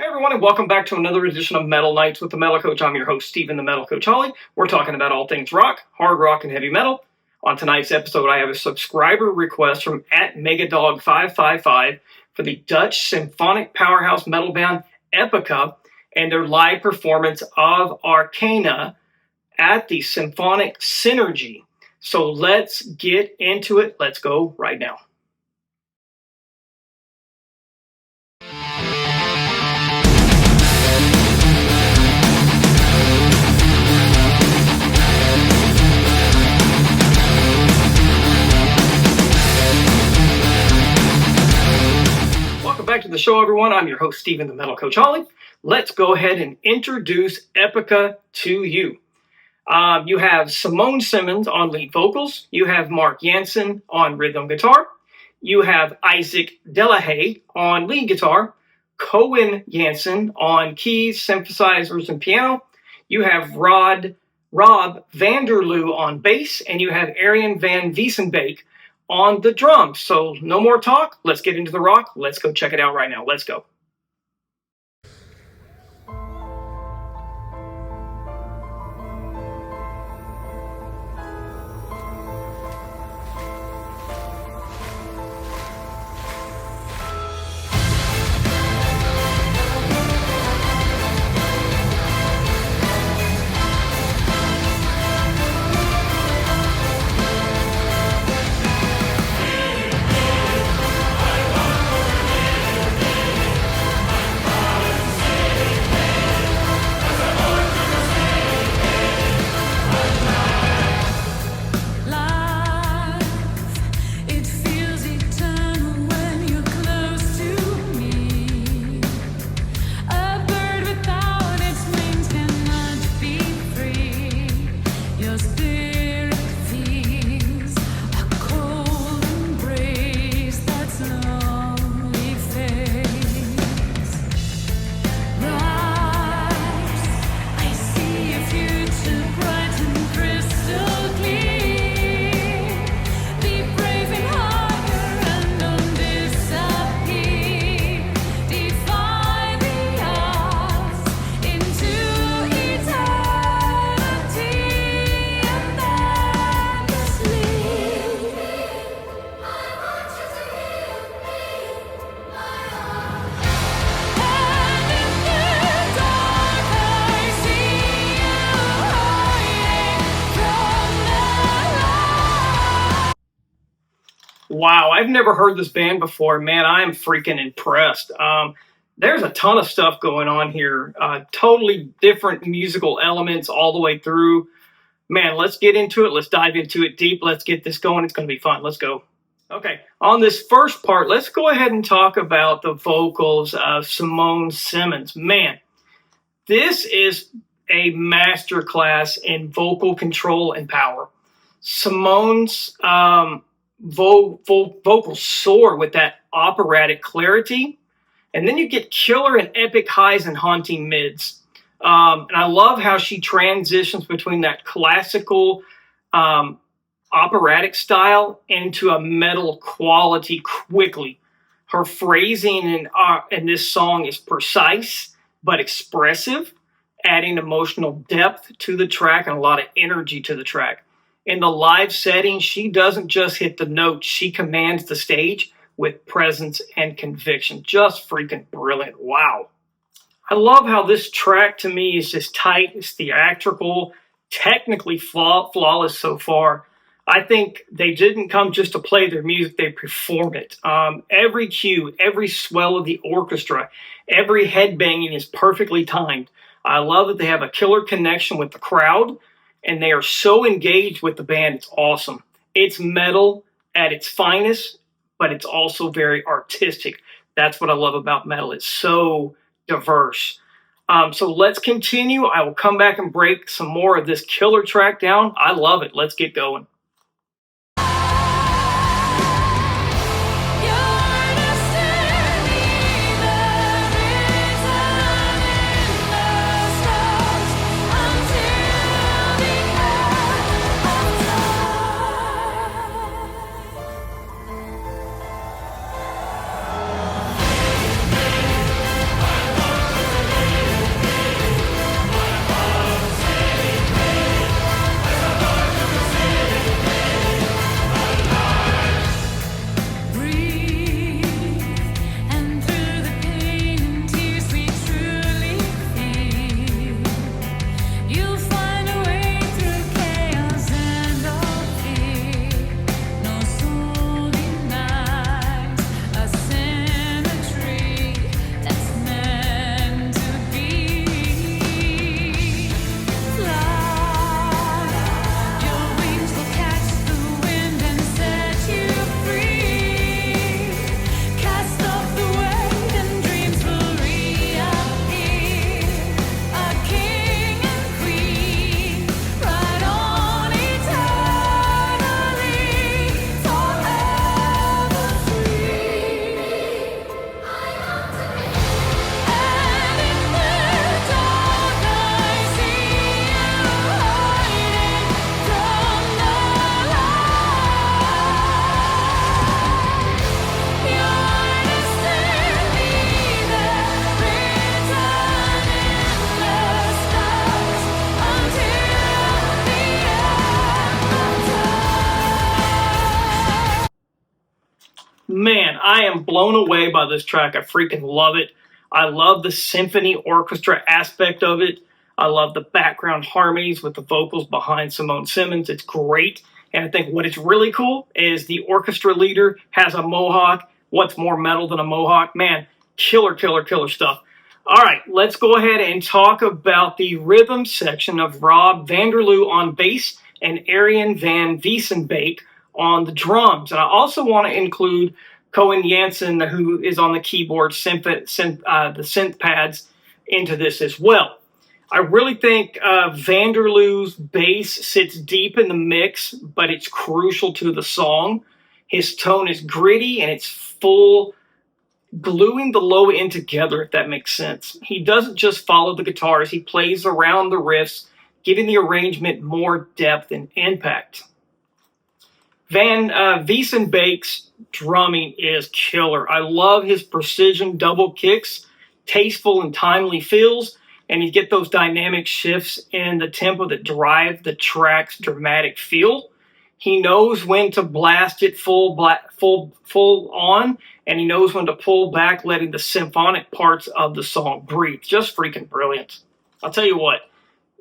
Hey everyone, and welcome back to another edition of Metal Nights with the Metal Coach. I'm your host, Steven the Metal Coach Holly. We're talking about all things rock, hard rock, and heavy metal. On tonight's episode, I have a subscriber request from @Megadog555 for the Dutch symphonic powerhouse metal band Epica and their live performance of Arcana at the Symphonic Synergy. So let's get into it. Let's go right now. Back to the show, everyone. I'm your host, Steven the Metal Coach Holly. Let's go ahead and introduce Epica to you. You have Simone Simons on lead vocals. You have Mark Jansen on rhythm guitar. You have Isaac Delahaye on lead guitar. Cohen Jansen on keys, synthesizers, and piano. You have Rob Vanderloo on bass. And you have Arjen van Wiesenbeek on the drums. So no more talk. Let's get into the rock. Let's go check it out right now. Let's go. Wow, I've never heard this band before. Man, I am freaking impressed. There's a ton of stuff going on here. Totally different musical elements all the way through. Man, let's get into it. Let's dive into it deep. Let's get this going. It's going to be fun. Let's go. Okay, on this first part, let's go ahead and talk about the vocals of Simone Simons. Man, this is a masterclass in vocal control and power. Simone's vocals soar with that operatic clarity, and then you get killer and epic highs and haunting mids. And I love how she transitions between that classical operatic style into a metal quality quickly. Her phrasing in this song is precise but expressive, adding emotional depth to the track and a lot of energy to the track. In the live setting, she doesn't just hit the notes, she commands the stage with presence and conviction. Just freaking brilliant. Wow. I love how this track to me is just tight, it's theatrical, technically flawless so far. I think they didn't come just to play their music, they perform it. Every cue, every swell of the orchestra, every headbanging is perfectly timed. I love that they have a killer connection with the crowd, and they are so engaged with the band. It's awesome. It's metal at its finest, but it's also very artistic. That's what I love about metal. It's so diverse. So let's continue. I will come back and break some more of this killer track down. I love it. Let's get going. I am blown away by this track. I freaking love it. I love the symphony orchestra aspect of it. I love the background harmonies with the vocals behind Simone Simons. It's great. And I think what is really cool is the orchestra leader has a mohawk. What's more metal than a mohawk? Man, killer, killer, killer stuff. All right, let's go ahead and talk about the rhythm section of Rob Vanderloo on bass and Arjen van Wiesenbeek on the drums. And I also want to include Cohen Janssen, who is on the keyboard, the synth pads, into this as well. I really think Vanderloo's bass sits deep in the mix, but it's crucial to the song. His tone is gritty and it's full, gluing the low end together, if that makes sense. He doesn't just follow the guitars, he plays around the riffs, giving the arrangement more depth and impact. Van Wiesenbeek's drumming is killer. I love his precision double kicks, tasteful and timely fills, and you get those dynamic shifts in the tempo that drive the track's dramatic feel. He knows when to blast it full on, and he knows when to pull back, letting the symphonic parts of the song breathe. Just freaking brilliant. I'll tell you what,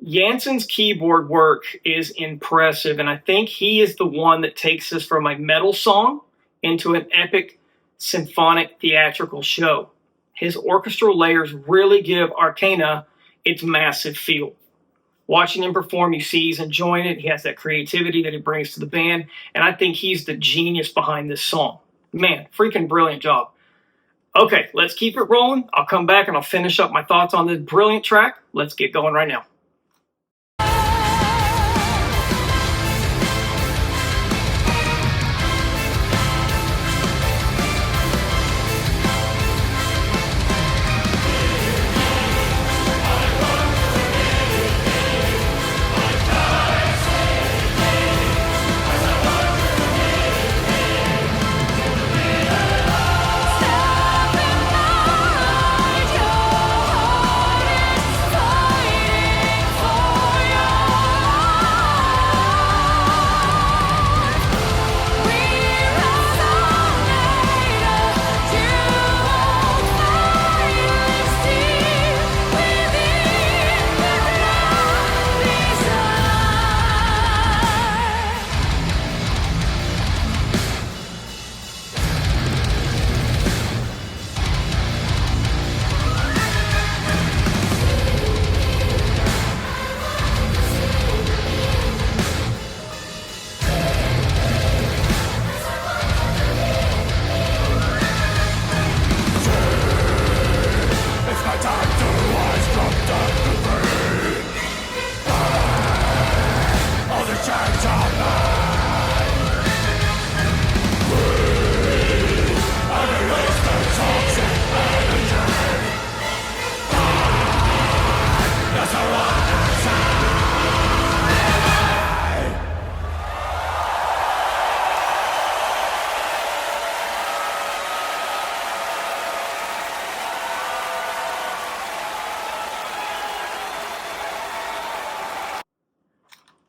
Janssen's keyboard work is impressive, and I think he is the one that takes us from a metal song into an epic symphonic theatrical show. His orchestral layers really give Arcana its massive feel. Watching him perform, you see he's enjoying it. He has that creativity that he brings to the band, and I think he's the genius behind this song. Man, freaking brilliant job. Okay, let's keep it rolling. I'll come back and I'll finish up my thoughts on this brilliant track. Let's get going right now.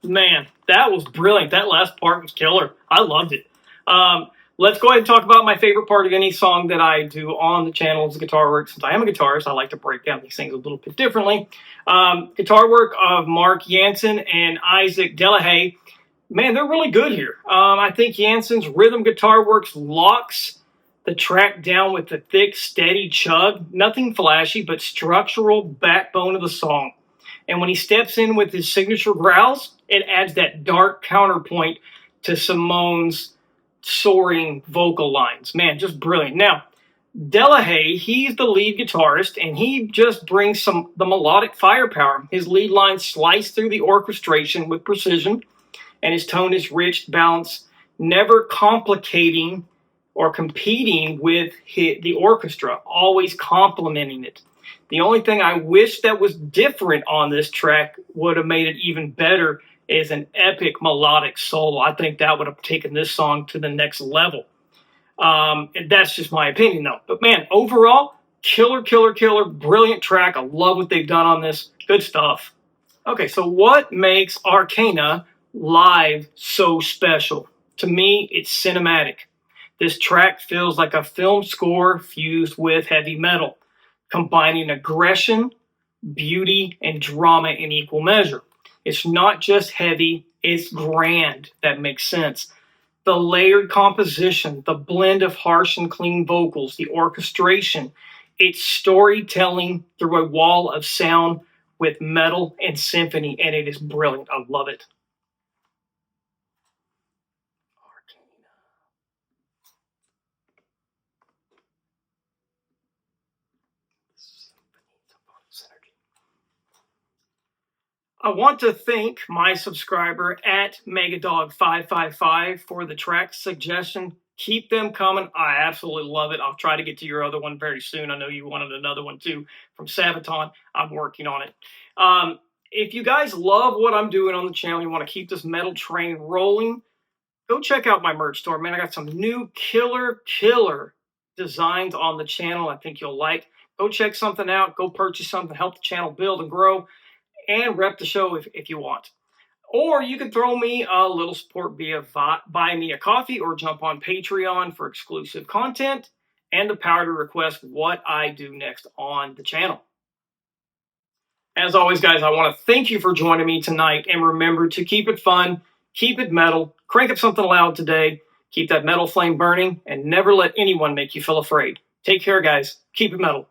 Man, that was brilliant. That last part was killer. I loved it. Let's go ahead and talk about my favorite part of any song that I do on the channel is guitar work. Since I am a guitarist, I like to break down these things a little bit differently. Guitar work of Mark Janssen and Isaac Delahaye. Man, they're really good here. I think Janssen's rhythm guitar works locks the track down with the thick, steady chug. Nothing flashy, but structural backbone of the song. And when he steps in with his signature growls, it adds that dark counterpoint to Simone's soaring vocal lines. Man, just brilliant. Now, Delahaye, he's the lead guitarist, and he just brings the melodic firepower. His lead lines slice through the orchestration with precision, and his tone is rich, balanced, never complicating or competing with the orchestra, always complementing it. The only thing I wish that was different on this track would have made it even better is an epic melodic solo. I think that would have taken this song to the next level. And that's just my opinion, though. But man, overall, killer, killer, killer, brilliant track. I love what they've done on this. Good stuff. Okay, so what makes Arcana live so special? To me, it's cinematic. This track feels like a film score fused with heavy metal, combining aggression, beauty, and drama in equal measure. It's not just heavy, it's grand. That makes sense. The layered composition, the blend of harsh and clean vocals, the orchestration, it's storytelling through a wall of sound with metal and symphony, and it is brilliant. I love it. I want to thank my subscriber at Megadog555 for the track suggestion. Keep them coming. I absolutely love it. I'll try to get to your other one very soon. I know you wanted another one too from Sabaton. I'm working on it. If you guys love what I'm doing on the channel, you want to keep this metal train rolling, go check out my merch store. Man, I got some new killer designs on the channel I think you'll like. Go check something out. Go purchase something. Help the channel build and grow. And rep the show if you want. Or you can throw me a little support via buy me a coffee or jump on Patreon for exclusive content and the power to request what I do next on the channel. As always, guys, I want to thank you for joining me tonight. And remember to keep it fun, keep it metal, crank up something loud today, keep that metal flame burning, and never let anyone make you feel afraid. Take care, guys. Keep it metal.